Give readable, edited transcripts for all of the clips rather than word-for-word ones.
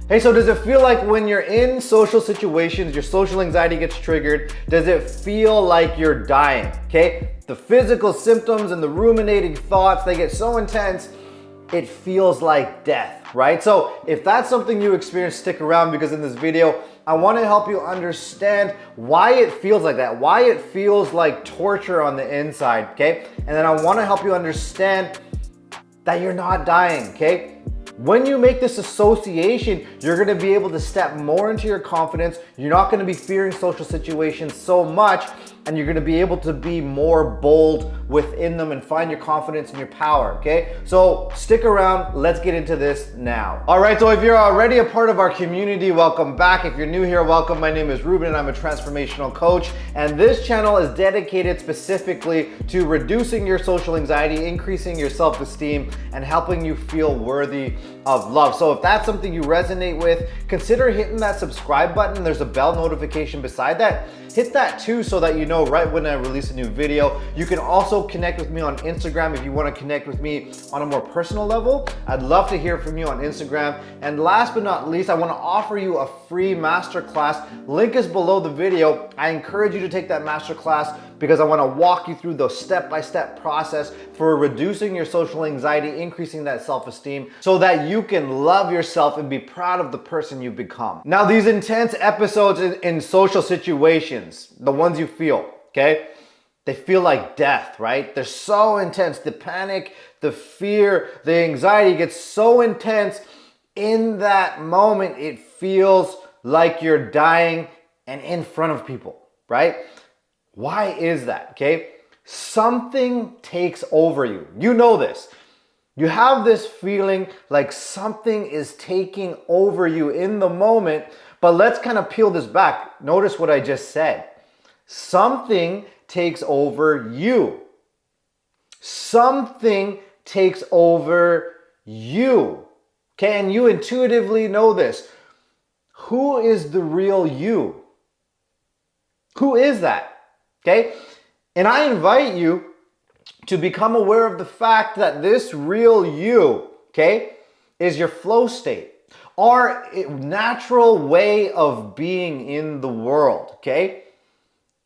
Hey, so does it feel like when you're in social situations, your social anxiety gets triggered? Does it feel like you're dying? Okay? The physical symptoms and the ruminating thoughts, they get so intense, it feels like death, right? So if that's something you experience, stick around, because in this video, I want to help you understand why it feels like that, why it feels like torture on the inside, okay? And then I want to help you understand that you're not dying, okay? When you make this association, you're gonna be able to step more into your confidence. You're not gonna be fearing social situations so much, and you're gonna be able to be more bold within them and find your confidence and your power, okay? So stick around, let's get into this now. All right, so if you're already a part of our community, welcome back. If you're new here, welcome. My name is Rubin and I'm a transformational coach, and this channel is dedicated specifically to reducing your social anxiety, increasing your self-esteem, and helping you feel worthy of love. So if that's something you resonate with, consider hitting that subscribe button. There's a bell notification beside that. Hit that too so that you know right when I release a new video. You can also connect with me on Instagram if you want to connect with me on a more personal level. I'd love to hear from you on Instagram. And last but not least, I want to offer you a free masterclass. Link is below the video. I encourage you to take that masterclass because I want to walk you through the step-by-step process for reducing your social anxiety, increasing that self-esteem, so that you can love yourself and be proud of the person you've become. Now, these intense episodes in social situations, the ones you feel, okay? They feel like death, right? They're so intense. The panic, the fear, the anxiety gets so intense. In that moment, it feels like you're dying and in front of people, right? Why is that, okay? Something takes over you. You know this. You have this feeling like something is taking over you in the moment, but let's kind of peel this back. Notice what I just said. Something takes over you. Something takes over you. Okay, and you intuitively know this. Who is the real you? Who is that? Okay, and I invite you to become aware of the fact that this real you, okay, is your flow state, our natural way of being in the world, okay?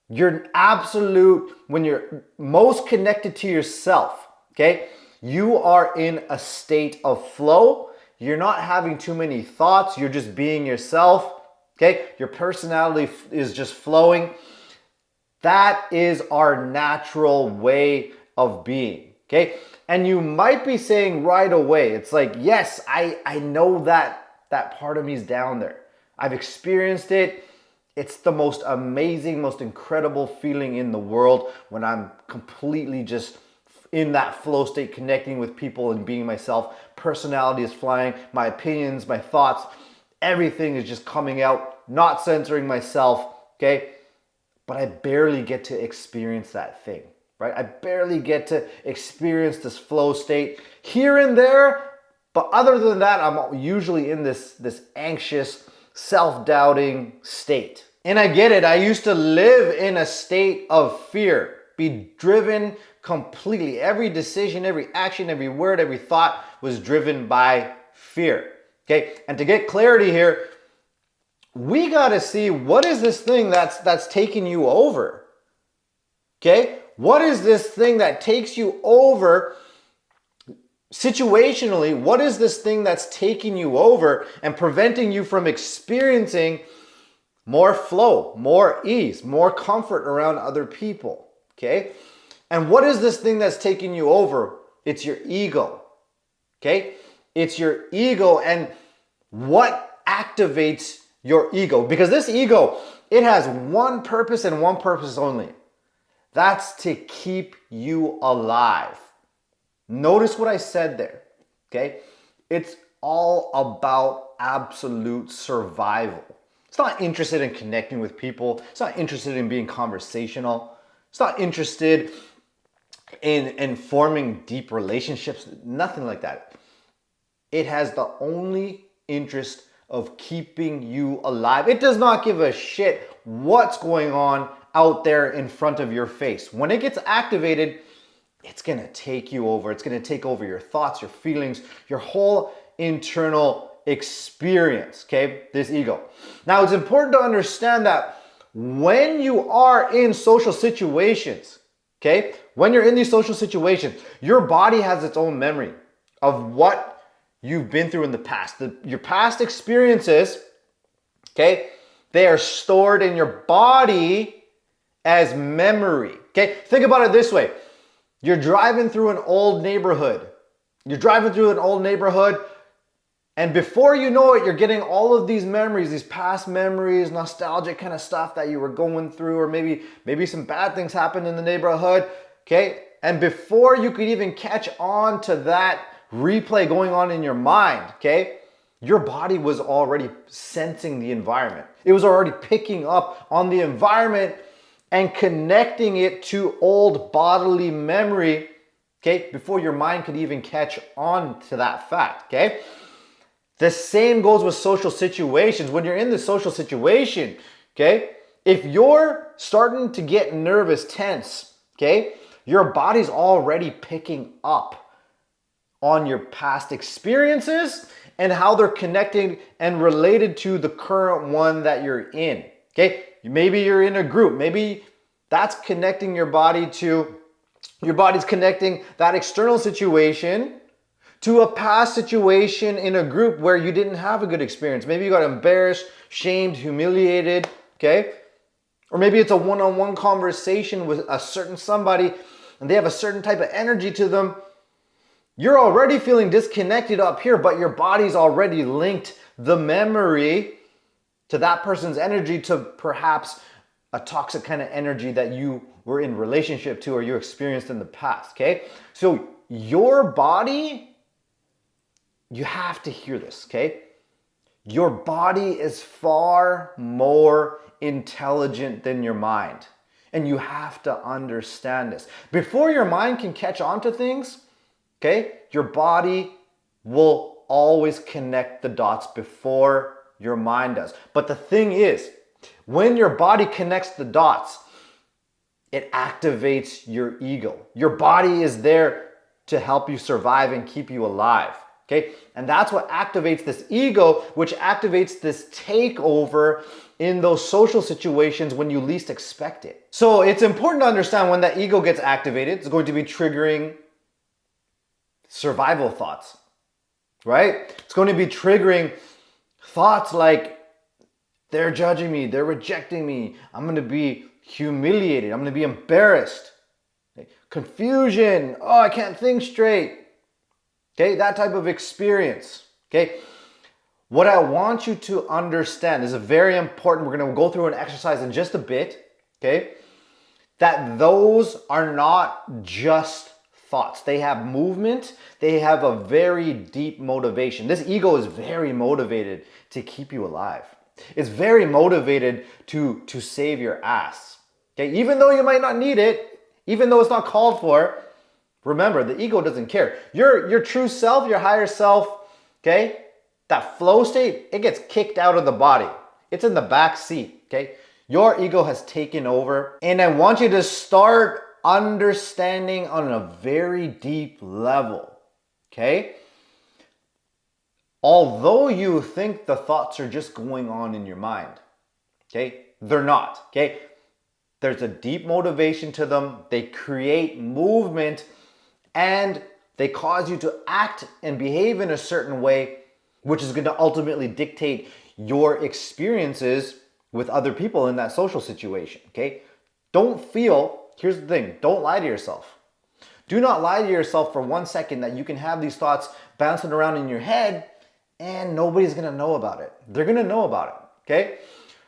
Your absolute, when you're most connected to yourself, okay, you are in a state of flow. You're not having too many thoughts. You're just being yourself, okay? Your personality is just flowing. That is our natural way of being, okay? And you might be saying right away, it's like, yes, I know that part of me is down there. I've experienced it. It's the most amazing, most incredible feeling in the world when I'm completely just in that flow state, connecting with people and being myself. Personality is flying, my opinions, my thoughts, everything is just coming out, not censoring myself, okay? But I barely get to experience that thing, right? I barely get to experience this flow state here and there. But other than that, I'm usually in this anxious, self-doubting state. And I get it. I used to live in a state of fear, be driven completely. Every decision, every action, every word, every thought was driven by fear. Okay? And to get clarity here, we got to see, what is this thing that's taking you over? Okay? What is this thing that takes you over situationally? What is this thing that's taking you over and preventing you from experiencing more flow, more ease, more comfort around other people? Okay? And what is this thing that's taking you over? It's your ego. Okay? It's your ego, and what activates your ego, because this ego, it has one purpose and one purpose only. That's to keep you alive. Notice what I said there, okay? It's all about absolute survival. It's not interested in connecting with people. It's not interested in being conversational. It's not interested in forming deep relationships, nothing like that. It has the only interest of keeping you alive. It does not give a shit what's going on out there in front of your face. When it gets activated, it's gonna take you over. It's gonna take over your thoughts, your feelings, your whole internal experience, okay? This ego. Now, it's important to understand that when you are in social situations, okay? When you're in these social situations, your body has its own memory of what you've been through in the past. Your past experiences, okay, they are stored in your body as memory, okay? Think about it this way. You're driving through an old neighborhood. And before you know it, you're getting all of these memories, these past memories, nostalgic kind of stuff that you were going through, or maybe some bad things happened in the neighborhood, okay? And before you could even catch on to that replay going on in your mind, okay? Your body was already sensing the environment. It was already picking up on the environment and connecting it to old bodily memory, okay? Before your mind could even catch on to that fact, okay? The same goes with social situations. When you're in the social situation, okay, if you're starting to get nervous, tense, okay, your body's already picking up on your past experiences and how they're connecting and related to the current one that you're in, okay? Maybe you're in a group. Maybe that's connecting your body's connecting that external situation to a past situation in a group where you didn't have a good experience. Maybe you got embarrassed, shamed, humiliated, okay? Or maybe it's a one-on-one conversation with a certain somebody and they have a certain type of energy to them. You're already feeling disconnected up here, but your body's already linked the memory to that person's energy to perhaps a toxic kind of energy that you were in relationship to or you experienced in the past, okay? So your body, you have to hear this, okay? Your body is far more intelligent than your mind. And you have to understand this. Before your mind can catch on to things, okay, your body will always connect the dots before your mind does. But the thing is, when your body connects the dots, it activates your ego. Your body is there to help you survive and keep you alive. Okay? And that's what activates this ego, which activates this takeover in those social situations when you least expect it. So it's important to understand when that ego gets activated, it's going to be triggering survival thoughts, right? It's going to be triggering thoughts like, they're judging me, they're rejecting me, I'm going to be humiliated, I'm going to be embarrassed, okay? Confusion, oh, I can't think straight. Okay, that type of experience, okay? What I want you to understand is very important. We're gonna go through an exercise in just a bit, okay? That those are not just thoughts. They have movement. They have a very deep motivation. This ego is very motivated to keep you alive. It's very motivated to save your ass, okay? Even though you might not need it, even though it's not called for, remember, the ego doesn't care. Your true self, your higher self, okay? That flow state, it gets kicked out of the body. It's in the back seat, okay? Your ego has taken over. And I want you to start understanding on a very deep level, okay? Although you think the thoughts are just going on in your mind, okay? They're not, okay? There's a deep motivation to them. They create movement and they cause you to act and behave in a certain way, which is going to ultimately dictate your experiences with other people in that social situation, okay? Here's the thing, don't lie to yourself. Do not lie to yourself for 1 second that you can have these thoughts bouncing around in your head and nobody's going to know about it. They're going to know about it, okay?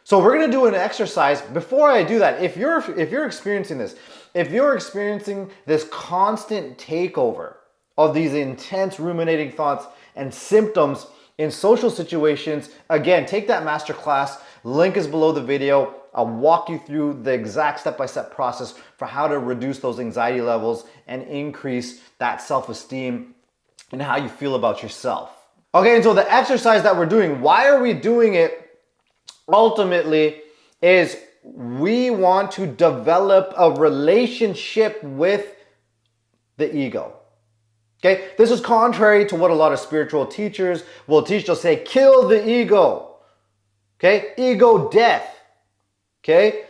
So we're going to do an exercise. Before I do that, if you're experiencing this, if you're experiencing this constant takeover of these intense ruminating thoughts and symptoms in social situations, again, take that masterclass. Link is below the video. I'll walk you through the exact step-by-step process for how to reduce those anxiety levels and increase that self-esteem and how you feel about yourself. Okay, and so the exercise that we're doing, why are we doing it? Ultimately, is we want to develop a relationship with the ego. Okay, this is contrary to what a lot of spiritual teachers will teach. They'll say, kill the ego. Okay, ego death. Okay,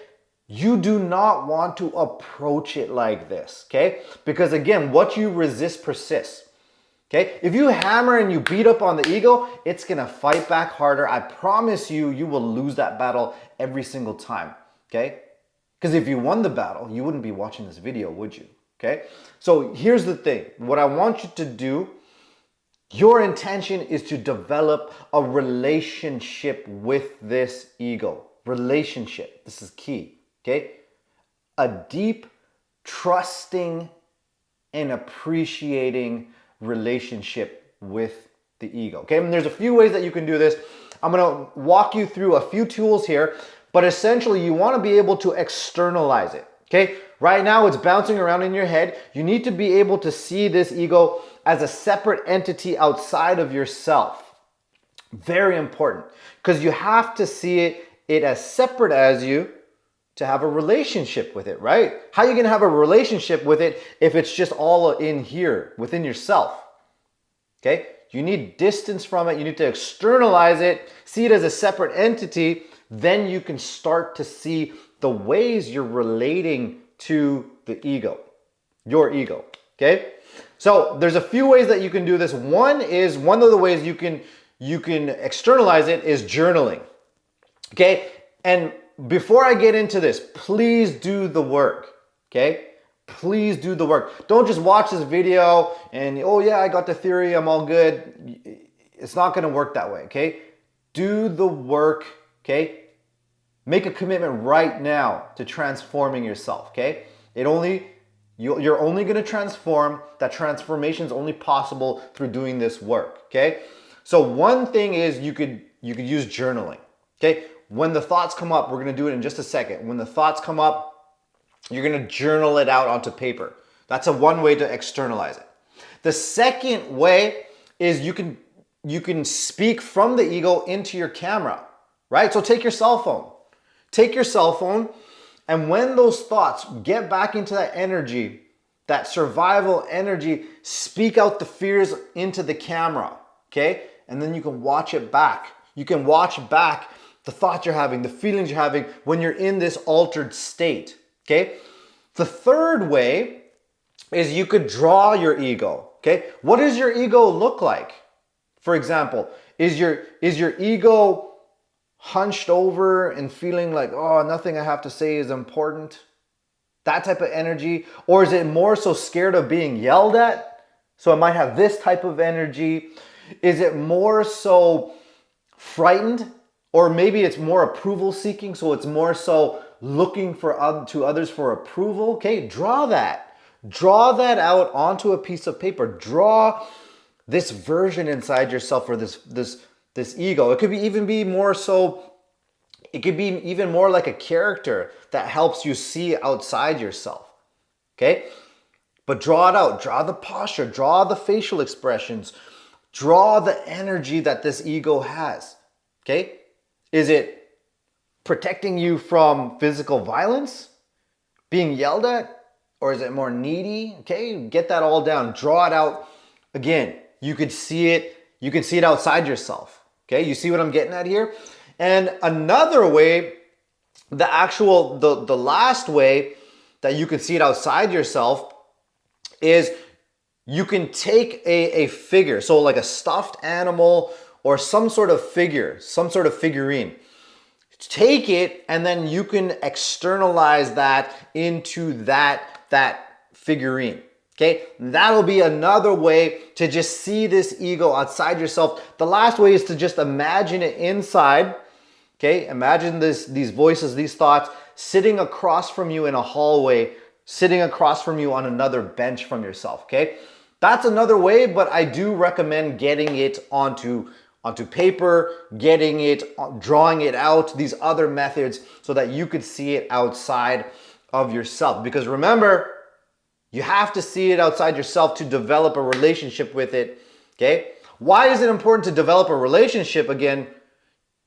you do not want to approach it like this. Okay, because again, what you resist persists. Okay, if you hammer and you beat up on the ego, it's gonna fight back harder. I promise you, you will lose that battle every single time. Okay, because if you won the battle, you wouldn't be watching this video, would you? Okay, so here's the thing. What I want you to do, your intention is to develop a relationship with this ego. Relationship, this is key, okay? A deep, trusting, and appreciating relationship with the ego, okay? And there's a few ways that you can do this. I'm gonna walk you through a few tools here, but essentially you wanna be able to externalize it, okay? Right now it's bouncing around in your head. You need to be able to see this ego as a separate entity outside of yourself. Very important, because you have to see it as separate as you to have a relationship with it, right? How are you gonna have a relationship with it if it's just all in here, within yourself? Okay, you need distance from it. You need to externalize it, see it as a separate entity. Then you can start to see the ways you're relating to the ego, your ego, okay? So there's a few ways that you can do this. One of the ways you can externalize it is journaling, okay? And before I get into this, please do the work, okay? Please do the work. Don't just watch this video and, oh yeah, I got the theory, I'm all good. It's not gonna work that way, okay? Do the work, okay? Make a commitment right now to transforming yourself, okay? You're only gonna transform. That transformation is only possible through doing this work, okay? So one thing is you could use journaling, okay? When the thoughts come up, we're gonna do it in just a second. When the thoughts come up, you're gonna journal it out onto paper. That's one way to externalize it. The second way is you can speak from the ego into your camera, right? So take your cell phone. Take your cell phone, and when those thoughts get back into that energy, that survival energy, speak out the fears into the camera, okay? And then you can watch it back. You can watch back the thoughts you're having, the feelings you're having when you're in this altered state, okay? The third way is you could draw your ego, okay? What does your ego look like? For example, is your ego hunched over and feeling like, oh, nothing I have to say is important? That type of energy? Or is it more so scared of being yelled at? So it might have this type of energy. Is it more so frightened? Or maybe it's more approval seeking, so it's more so looking to others for approval. Okay, draw that. Draw that out onto a piece of paper. Draw this version inside yourself, or this ego. It could even be more like a character that helps you see outside yourself, okay? But draw it out, draw the posture, draw the facial expressions, draw the energy that this ego has, okay? Is it protecting you from physical violence, being yelled at, or is it more needy? Okay, get that all down, draw it out. Again, you can see it outside yourself. Okay, you see what I'm getting at here? And another way, the last way that you can see it outside yourself is you can take a figure, so like a stuffed animal or some sort of figure, some sort of figurine. Take it and then you can externalize that into that figurine. Okay, that'll be another way to just see this ego outside yourself. The last way is to just imagine it inside. Okay, imagine these voices, these thoughts sitting across from you in a hallway, sitting across from you on another bench from yourself. Okay, that's another way, but I do recommend getting it onto paper, drawing it out, these other methods so that you could see it outside of yourself. Because remember, you have to see it outside yourself to develop a relationship with it, okay? Why is it important to develop a relationship again?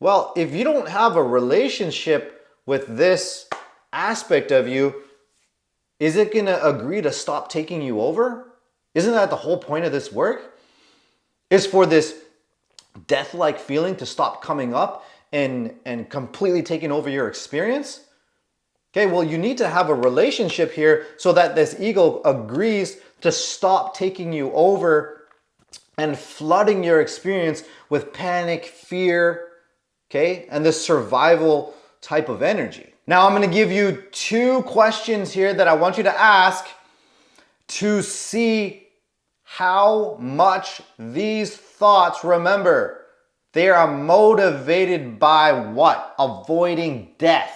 Well, if you don't have a relationship with this aspect of you, is it gonna agree to stop taking you over? Isn't that the whole point of this work? Is for this death-like feeling to stop coming up and completely taking over your experience? Okay, well, you need to have a relationship here so that this ego agrees to stop taking you over and flooding your experience with panic, fear, okay, and this survival type of energy. Now, I'm gonna give you 2 questions here that I want you to ask to see how much these thoughts, remember, they are motivated by what? Avoiding death.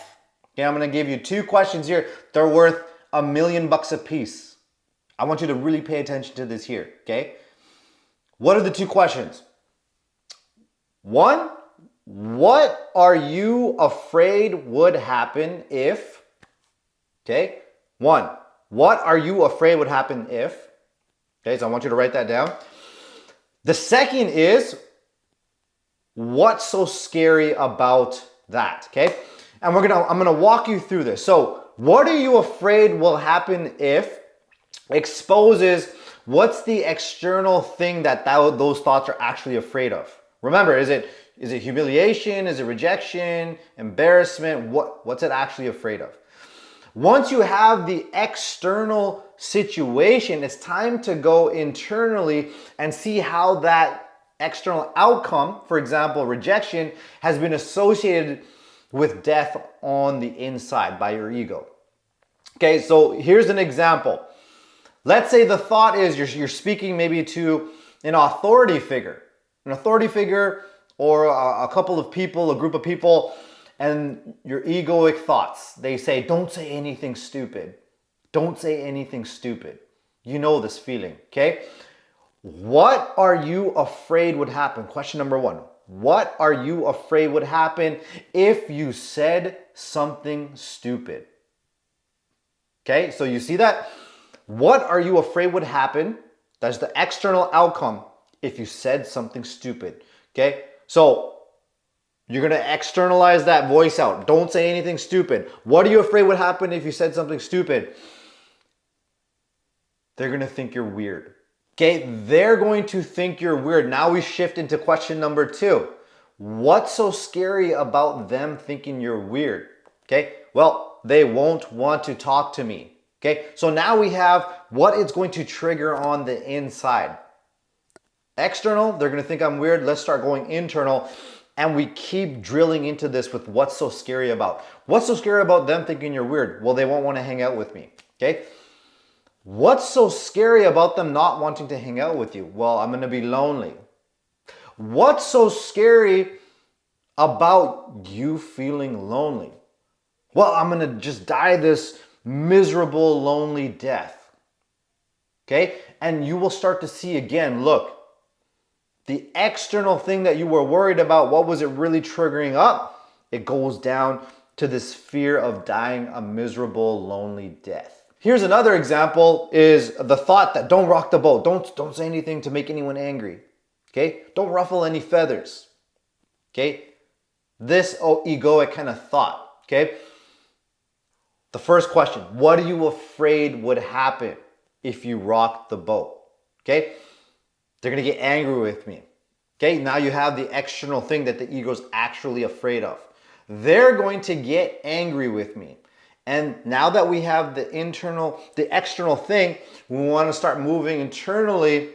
Okay, I'm gonna give you 2 questions here. They're worth $1 million a piece. I want you to really pay attention to this here, okay? What are the 2 questions? 1, what are you afraid would happen if, okay? 1, what are you afraid would happen if? Okay, so I want you to write that down. The second is, what's so scary about that, okay? And I'm gonna walk you through this. So, what are you afraid will happen if exposes what's the external thing that those thoughts are actually afraid of? Remember, is it humiliation? Is it rejection? Embarrassment? What's it actually afraid of? Once you have the external situation, it's time to go internally and see how that external outcome, for example, rejection, has been associated with death on the inside by your ego. Okay, so here's an example. Let's say the thought is you're speaking maybe to an authority figure or a couple of people, a group of people, and your egoic thoughts. They say, don't say anything stupid. Don't say anything stupid. You know this feeling, okay? What are you afraid would happen? Question number 1. What are you afraid would happen if you said something stupid? Okay, so you see that? What are you afraid would happen? That's the external outcome if you said something stupid. Okay, so you're gonna externalize that voice out. Don't say anything stupid. What are you afraid would happen if you said something stupid? They're gonna think you're weird. Okay, they're going to think you're weird. Now we shift into question number 2. What's so scary about them thinking you're weird? Okay, well, they won't want to talk to me. Okay, so now we have what it's going to trigger on the inside. External, they're gonna think I'm weird. Let's start going internal. And we keep drilling into this with what's so scary about. What's so scary about them thinking you're weird? Well, they won't want to hang out with me. Okay, what's so scary about them not wanting to hang out with you? Well, I'm gonna be lonely. What's so scary about you feeling lonely? Well, I'm gonna just die this miserable, lonely death. Okay? And you will start to see again, look, the external thing that you were worried about, what was it really triggering up? It goes down to this fear of dying a miserable, lonely death. Here's another example is the thought that don't rock the boat. Don't say anything to make anyone angry. Okay? Don't ruffle any feathers. Okay? This egoic kind of thought. Okay? The first question, what are you afraid would happen if you rocked the boat? Okay? They're going to get angry with me. Okay? Now you have the external thing that the ego's actually afraid of. They're going to get angry with me. And now that we have the external thing, we want to start moving internally,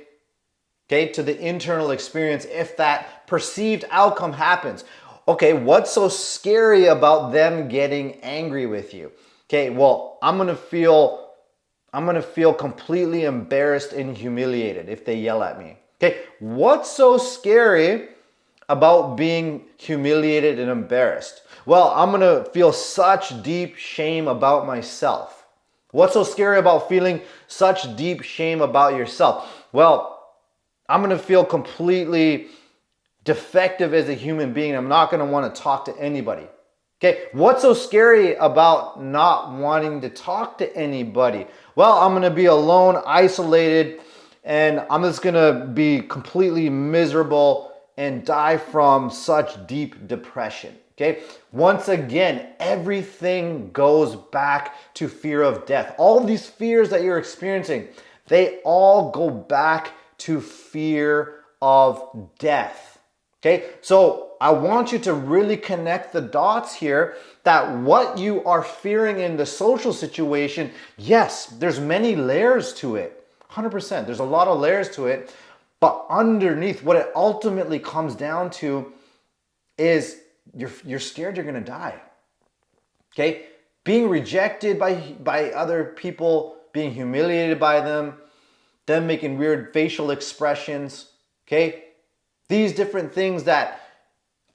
okay, to the internal experience if that perceived outcome happens. Okay, what's so scary about them getting angry with you? Okay, well, I'm gonna feel completely embarrassed and humiliated if they yell at me. Okay, what's so scary about being humiliated and embarrassed? Well, I'm gonna feel such deep shame about myself. What's so scary about feeling such deep shame about yourself? Well, I'm gonna feel completely defective as a human being. I'm not gonna wanna talk to anybody. Okay, what's so scary about not wanting to talk to anybody? Well, I'm gonna be alone, isolated, and I'm just gonna be completely miserable and die from such deep depression. Okay, once again, everything goes back to fear of death. All of these fears that you're experiencing, they all go back to fear of death. Okay, so I want you to really connect the dots here that what you are fearing in the social situation, yes, there's many layers to it, 100%. There's a lot of layers to it, but underneath what it ultimately comes down to is you're scared you're gonna die. Okay, being rejected by other people, being humiliated by them making weird facial expressions, okay? These different things that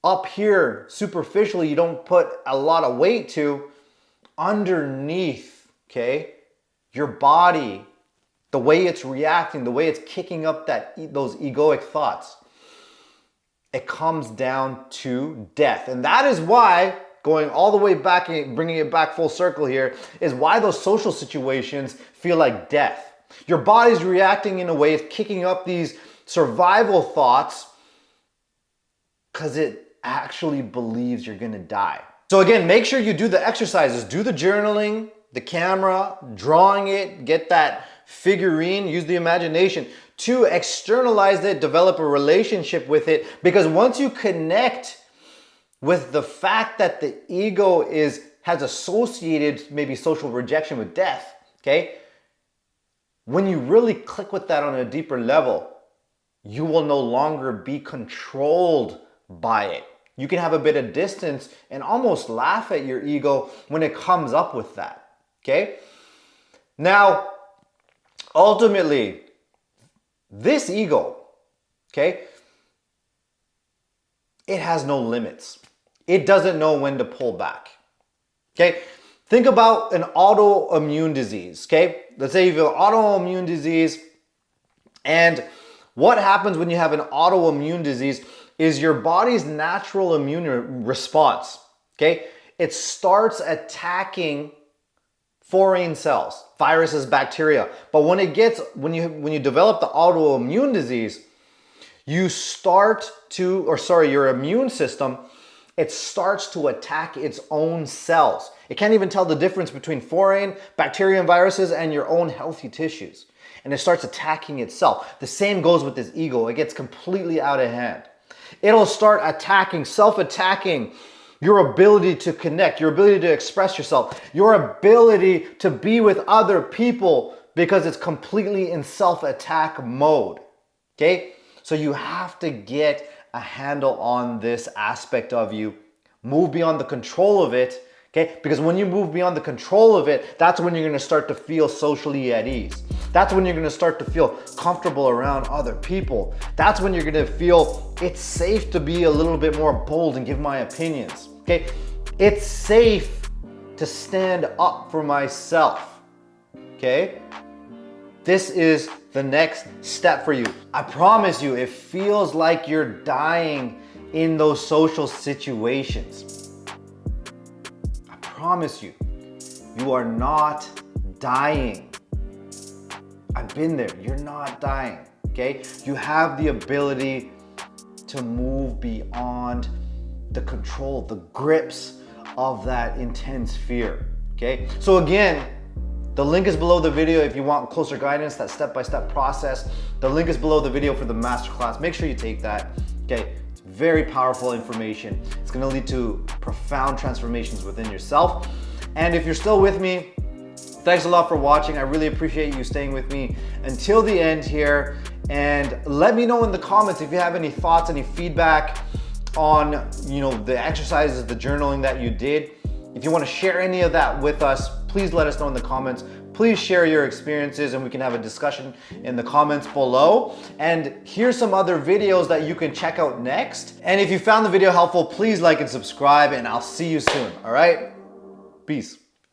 up here, superficially, you don't put a lot of weight to, underneath, okay? Your body, the way it's reacting, the way it's kicking up those egoic thoughts, it comes down to death. And that is why, going all the way back and bringing it back full circle here, is why those social situations feel like death. Your body's reacting in a way, it's kicking up these survival thoughts because it actually believes you're gonna die. So again, make sure you do the exercises, do the journaling, the camera, drawing it, get that figurine, use the imagination to externalize it, develop a relationship with it, because once you connect with the fact that the ego has associated maybe social rejection with death, okay? When you really click with that on a deeper level, you will no longer be controlled by it. You can have a bit of distance and almost laugh at your ego when it comes up with that, okay? Now, ultimately, this ego, okay, it has no limits. It doesn't know when to pull back, okay? Think about an autoimmune disease, okay? Let's say you have an autoimmune disease, and what happens when you have an autoimmune disease is your body's natural immune response, okay? It starts attacking foreign cells, viruses, bacteria. But when you develop the autoimmune disease, your immune system, it starts to attack its own cells. It can't even tell the difference between foreign bacteria and viruses and your own healthy tissues. And it starts attacking itself. The same goes with this ego. It gets completely out of hand. It'll start attacking, self-attacking your ability to connect, your ability to express yourself, your ability to be with other people, because it's completely in self-attack mode, okay? So you have to get a handle on this aspect of you, move beyond the control of it, okay? Because when you move beyond the control of it, that's when you're gonna start to feel socially at ease. That's when you're gonna start to feel comfortable around other people. That's when you're gonna feel it's safe to be a little bit more bold and give my opinions, okay? It's safe to stand up for myself, okay? This is the next step for you. I promise you, it feels like you're dying in those social situations. I promise you, you are not dying. I've been there, you're not dying, okay? You have the ability to move beyond the control, the grips of that intense fear, okay? So again, the link is below the video if you want closer guidance, that step-by-step process. The link is below the video for the masterclass. Make sure you take that, okay? It's very powerful information. It's gonna lead to profound transformations within yourself. And if you're still with me, thanks a lot for watching. I really appreciate you staying with me until the end here. And let me know in the comments if you have any thoughts, any feedback on the exercises, the journaling that you did. If you want to share any of that with us, please let us know in the comments. Please share your experiences and we can have a discussion in the comments below. And here's some other videos that you can check out next. And if you found the video helpful, please like and subscribe, and I'll see you soon, all right? Peace.